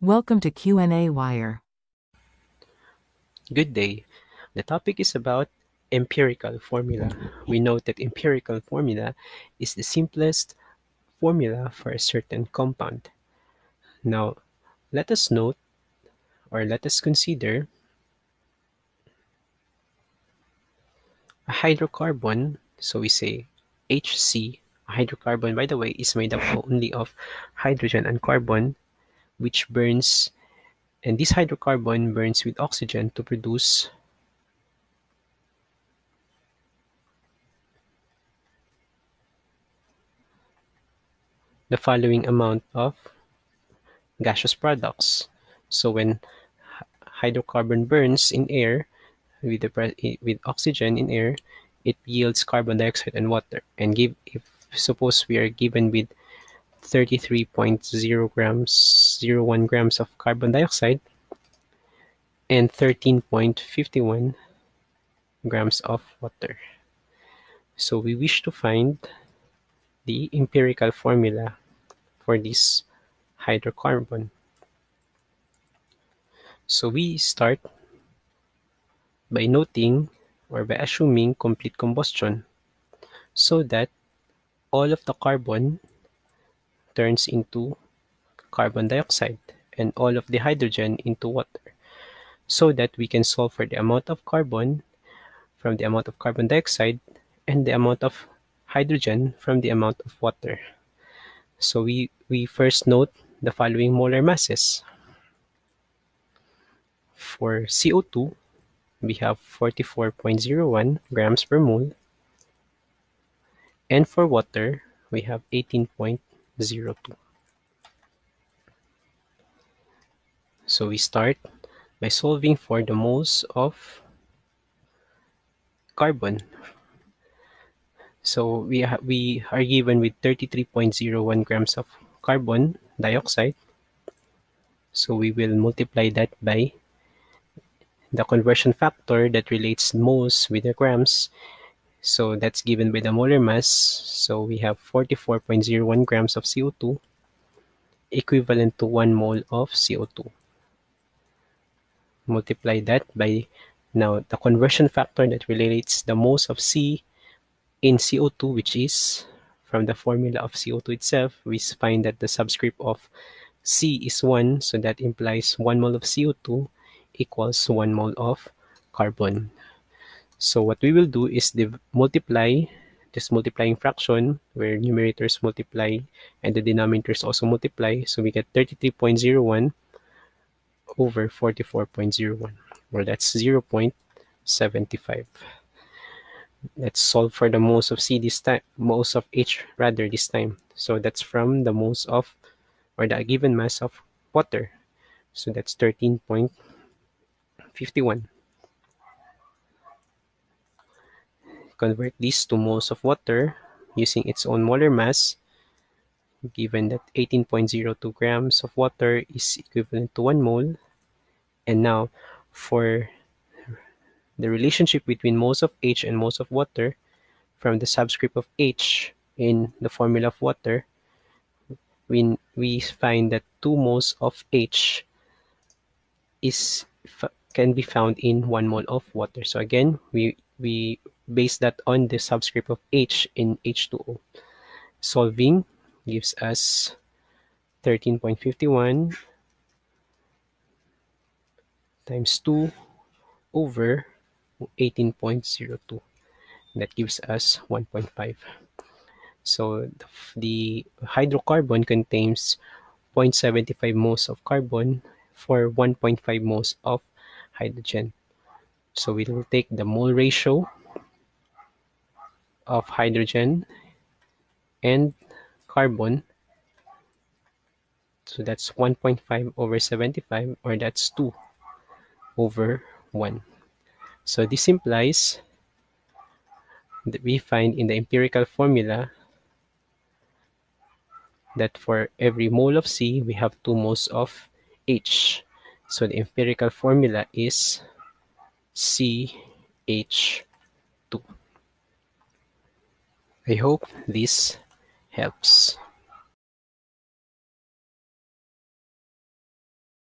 Welcome to Q&A Wire. Good day. The topic is about empirical formula. We know that empirical formula is the simplest formula for a certain compound. Now, let us note or let us consider a hydrocarbon. So we say HC. A hydrocarbon, by the way, is made up only of hydrogen and carbon, which burns, and this hydrocarbon burns with oxygen to produce the following amount of gaseous products. So when hydrocarbon burns in air with oxygen in air, it yields carbon dioxide and water. And if suppose we are given with 33.0 grams of carbon dioxide and 13.51 grams of water. So we wish to find the empirical formula for this hydrocarbon. So we start by noting or by assuming complete combustion so that all of the carbon turns into carbon dioxide and all of the hydrogen into water so that we can solve for the amount of carbon from the amount of carbon dioxide and the amount of hydrogen from the amount of water. So we first note the following molar masses. For CO2, we have 44.01 grams per mole, and for water, we have 18.02. So we start by solving for the moles of carbon. So we are given with 33.01 grams of carbon dioxide. So we will multiply that by the conversion factor that relates moles with the grams. So that's given by the molar mass. So we have 44.01 grams of CO2 equivalent to 1 mole of CO2. Multiply that by now the conversion factor that relates the moles of C in CO2, which is from the formula of CO2 itself, we find that the subscript of C is 1, so that implies 1 mole of CO2 equals 1 mole of carbon. So what we will do is multiply this multiplying fraction where numerators multiply and the denominators also multiply. So we get 33.01 over 44.01, or that's 0.75. Let's solve for the moles of C this time, moles of H rather this time. So that's from the moles of, or the given mass of water. So that's 13.51. Convert these to moles of water using its own molar mass, given that 18.02 grams of water is equivalent to 1 mole. And now, for the relationship between moles of H and moles of water, from the subscript of H in the formula of water, we find that 2 moles of H can be found in 1 mole of water. So again, we base that on the subscript of H in H2O. Solving gives us 13.51 times 2 over 18.02. That gives us 1.5. So the hydrocarbon contains 0.75 moles of carbon for 1.5 moles of hydrogen. So we will take the mole ratio of hydrogen and carbon. So that's 1.5 over 75, or that's 2 over 1. So this implies that we find in the empirical formula that for every mole of C, we have 2 moles of H. So the empirical formula is CH2. I hope this helps.